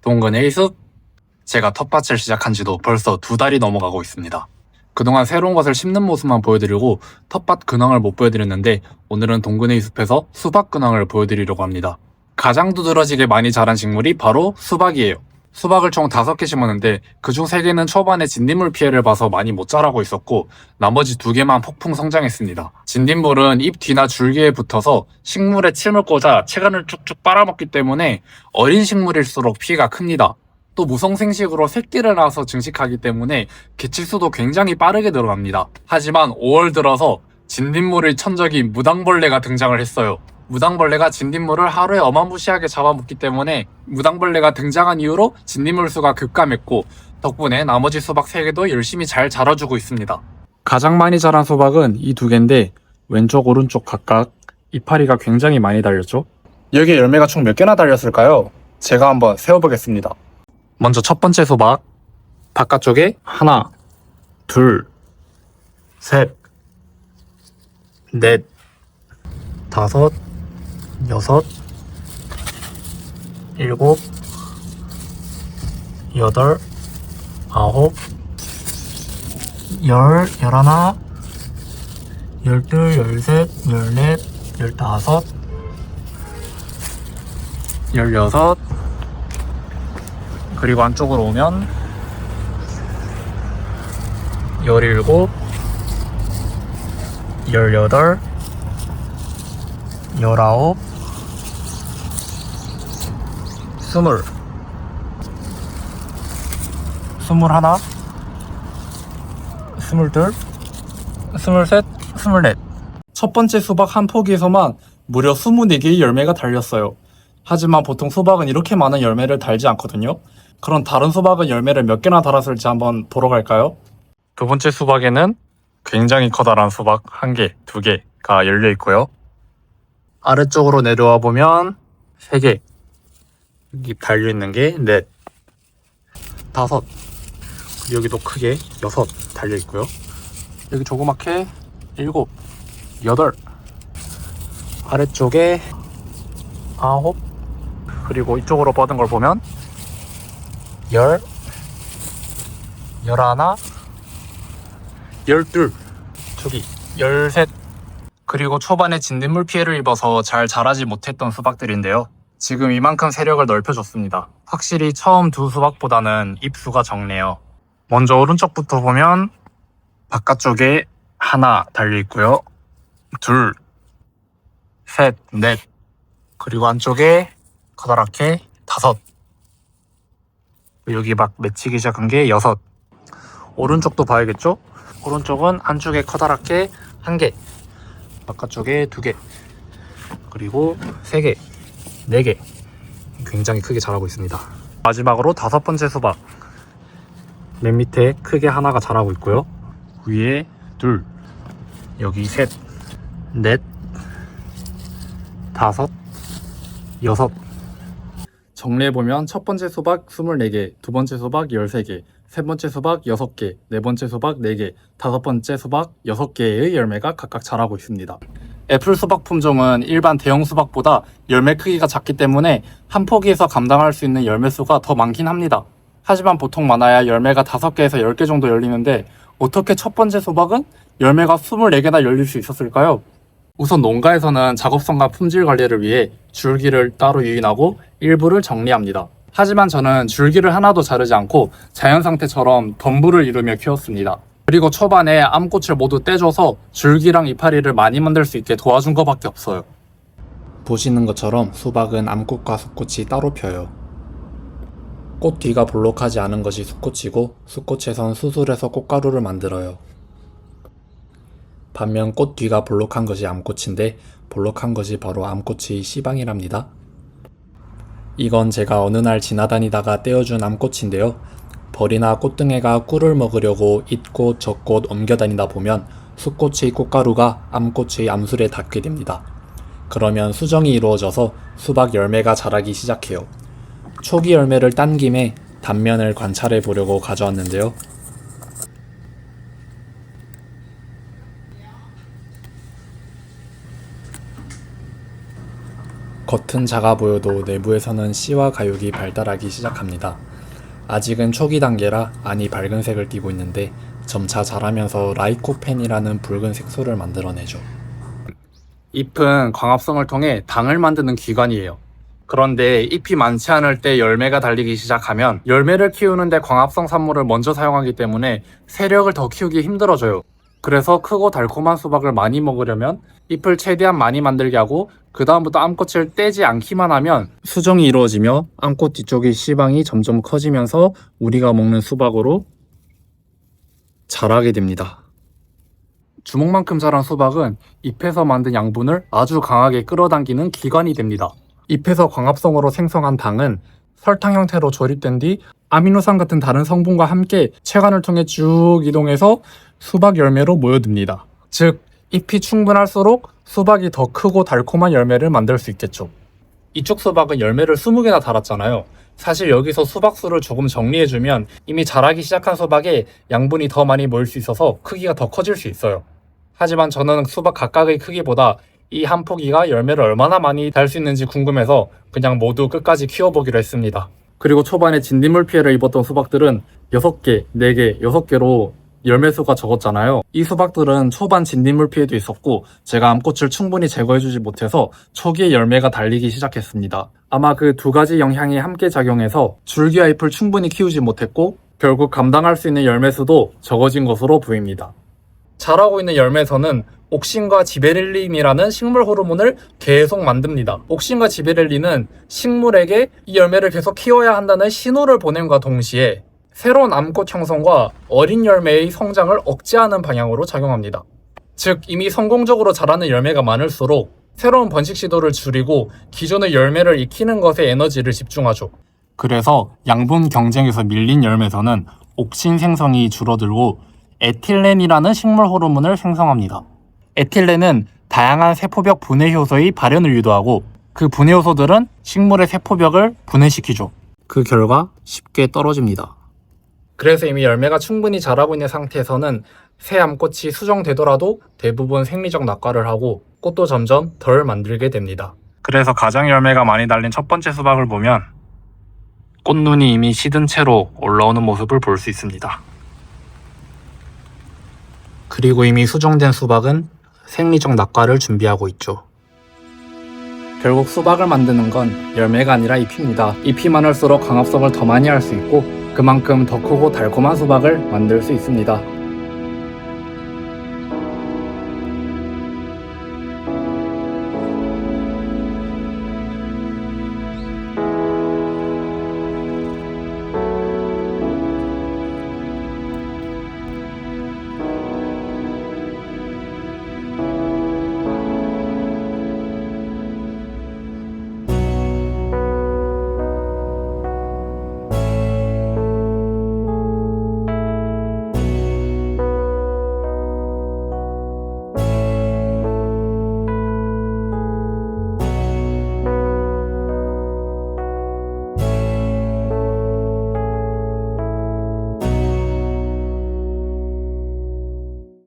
동근의 숲. 제가 텃밭을 시작한 지도 벌써 2달이 넘어가고 있습니다. 그동안 새로운 것을 심는 모습만 보여드리고 텃밭 근황을 못 보여드렸는데 오늘은 동근의 숲에서 수박 근황을 보여드리려고 합니다. 가장 두드러지게 많이 자란 식물이 바로 수박이에요. 수박을 총 5개 심었는데 그중 3개는 초반에 진딧물 피해를 봐서 많이 못 자라고 있었고 나머지 2개만 폭풍 성장했습니다. 진딧물은 잎 뒤나 줄기에 붙어서 식물에 침을 꽂아 채간을 쭉쭉 빨아먹기 때문에 어린 식물일수록 피해가 큽니다. 또 무성생식으로 새끼를 낳아서 증식하기 때문에 개체수도 굉장히 빠르게 늘어납니다. 하지만 5월 들어서 진딧물의 천적인 무당벌레가 등장을 했어요. 무당벌레가 진딧물을 하루에 어마무시하게 잡아먹기 때문에 무당벌레가 등장한 이후로 진딧물 수가 급감했고 덕분에 나머지 수박 3개도 열심히 잘 자라주고 있습니다. 가장 많이 자란 수박은 이 2개인데 왼쪽 오른쪽 각각 이파리가 굉장히 많이 달렸죠. 여기에 열매가 총 몇 개나 달렸을까요? 제가 한번 세어보겠습니다. 먼저 첫 번째 수박 바깥쪽에 하나, 둘, 셋, 넷, 다섯, 여섯, 일곱, 여덟, 아홉, 열하나, 열둘, 열셋, 열넷, 열다섯, 열여섯, 그리고 안쪽으로 오면 17, 18, 19, 20, 21, 22, 23, 24. 첫 번째 수박 한 포기에서만 무려 24개의 열매가 달렸어요. 하지만 보통 수박은 이렇게 많은 열매를 달지 않거든요. 그럼 다른 수박은 열매를 몇 개나 달았을지 한번 보러 갈까요? 두 번째 수박에는 굉장히 커다란 수박 1개, 2개가 열려 있고요. 아래쪽으로 내려와 보면 3개, 여기 달려 있는 게 4, 5, 여기도 크게 6 달려 있고요. 여기 조그맣게 7, 8, 아래쪽에 9, 그리고 이쪽으로 뻗은 걸 보면 10, 11, 12, 저기 13. 그리고 초반에 진딧물 피해를 입어서 잘 자라지 못했던 수박들인데요. 지금 이만큼 세력을 넓혀줬습니다. 확실히 처음 두 수박보다는 잎수가 적네요. 먼저 오른쪽부터 보면 바깥쪽에 하나 달려있고요. 둘, 셋, 넷, 그리고 안쪽에 커다랗게 5. 여기 막 맺히기 시작한 게 6. 오른쪽도 봐야겠죠? 오른쪽은 안쪽에 커다랗게 1개, 바깥쪽에 2개, 그리고 3개, 4개. 굉장히 크게 자라고 있습니다. 마지막으로 5번째 수박. 맨 밑에 크게 하나가 자라고 있고요. 위에 2, 여기 3, 4, 5, 6. 정리해보면 첫 번째 수박 24개, 두 번째 수박 13개, 세 번째 수박 6개, 네 번째 수박 4개, 다섯 번째 수박 6개의 열매가 각각 자라고 있습니다. 애플 수박 품종은 일반 대형 수박보다 열매 크기가 작기 때문에 한 포기에서 감당할 수 있는 열매 수가 더 많긴 합니다. 하지만 보통 많아야 열매가 5개에서 10개 정도 열리는데 어떻게 첫 번째 수박은 열매가 24개나 열릴 수 있었을까요? 우선 농가에서는 작업성과 품질 관리를 위해 줄기를 따로 유인하고 일부를 정리합니다. 하지만 저는 줄기를 하나도 자르지 않고 자연 상태처럼 덤불을 이루며 키웠습니다. 그리고 초반에 암꽃을 모두 떼줘서 줄기랑 이파리를 많이 만들 수 있게 도와준 것밖에 없어요. 보시는 것처럼 수박은 암꽃과 수꽃이 따로 펴요. 꽃 뒤가 볼록하지 않은 것이 수꽃이고 수꽃에선 수술해서 꽃가루를 만들어요. 반면 꽃 뒤가 볼록한 것이 암꽃인데 볼록한 것이 바로 암꽃의 씨방이랍니다. 이건 제가 어느 날 지나다니다가 떼어준 암꽃인데요. 벌이나 꽃등에가 꿀을 먹으려고 이꽃 저꽃 옮겨다니다 보면 수꽃의 꽃가루가 암꽃의 암술에 닿게 됩니다. 그러면 수정이 이루어져서 수박 열매가 자라기 시작해요. 초기 열매를 딴 김에 단면을 관찰해 보려고 가져왔는데요. 겉은 작아 보여도 내부에서는 씨와 가육이 발달하기 시작합니다. 아직은 초기 단계라 안이 밝은 색을 띠고 있는데 점차 자라면서 라이코펜이라는 붉은 색소를 만들어내죠. 잎은 광합성을 통해 당을 만드는 기관이에요. 그런데 잎이 많지 않을 때 열매가 달리기 시작하면 열매를 키우는데 광합성 산물을 먼저 사용하기 때문에 세력을 더 키우기 힘들어져요. 그래서 크고 달콤한 수박을 많이 먹으려면 잎을 최대한 많이 만들게 하고 그 다음부터 암꽃을 떼지 않기만 하면 수정이 이루어지며 암꽃 뒤쪽의 씨방이 점점 커지면서 우리가 먹는 수박으로 자라게 됩니다. 주먹만큼 자란 수박은 잎에서 만든 양분을 아주 강하게 끌어당기는 기관이 됩니다. 잎에서 광합성으로 생성한 당은 설탕 형태로 조립된 뒤 아미노산 같은 다른 성분과 함께 체관을 통해 쭉 이동해서 수박 열매로 모여듭니다. 즉, 잎이 충분할수록 수박이 더 크고 달콤한 열매를 만들 수 있겠죠. 이쪽 수박은 열매를 20개나 달았잖아요. 사실 여기서 수박수를 조금 정리해주면 이미 자라기 시작한 수박에 양분이 더 많이 모일 수 있어서 크기가 더 커질 수 있어요. 하지만 저는 수박 각각의 크기보다 이 한 포기가 열매를 얼마나 많이 달 수 있는지 궁금해서 그냥 모두 끝까지 키워보기로 했습니다. 그리고 초반에 진딧물 피해를 입었던 수박들은 6개, 4개, 6개로 열매수가 적었잖아요. 이 수박들은 초반 진딧물 피해도 있었고 제가 암꽃을 충분히 제거해주지 못해서 초기에 열매가 달리기 시작했습니다. 아마 그 두 가지 영향이 함께 작용해서 줄기와 잎을 충분히 키우지 못했고 결국 감당할 수 있는 열매수도 적어진 것으로 보입니다. 자라고 있는 열매에서는 옥신과 지베렐린이라는 식물 호르몬을 계속 만듭니다. 옥신과 지베렐린은 식물에게 이 열매를 계속 키워야 한다는 신호를 보냄과 동시에 새로운 암꽃 형성과 어린 열매의 성장을 억제하는 방향으로 작용합니다. 즉, 이미 성공적으로 자라는 열매가 많을수록 새로운 번식 시도를 줄이고 기존의 열매를 익히는 것에 에너지를 집중하죠. 그래서 양분 경쟁에서 밀린 열매에서는 옥신 생성이 줄어들고 에틸렌이라는 식물 호르몬을 생성합니다. 에틸렌은 다양한 세포벽 분해 효소의 발현을 유도하고 그 분해 효소들은 식물의 세포벽을 분해시키죠. 그 결과 쉽게 떨어집니다. 그래서 이미 열매가 충분히 자라고 있는 상태에서는 새 암꽃이 수정되더라도 대부분 생리적 낙과를 하고 꽃도 점점 덜 만들게 됩니다. 그래서 가장 열매가 많이 달린 첫 번째 수박을 보면 꽃눈이 이미 시든 채로 올라오는 모습을 볼 수 있습니다. 그리고 이미 수정된 수박은 생리적 낙과를 준비하고 있죠. 결국 수박을 만드는 건 열매가 아니라 잎입니다. 잎이 많을수록 광합성을 더 많이 할 수 있고 그만큼 더 크고 달콤한 수박을 만들 수 있습니다.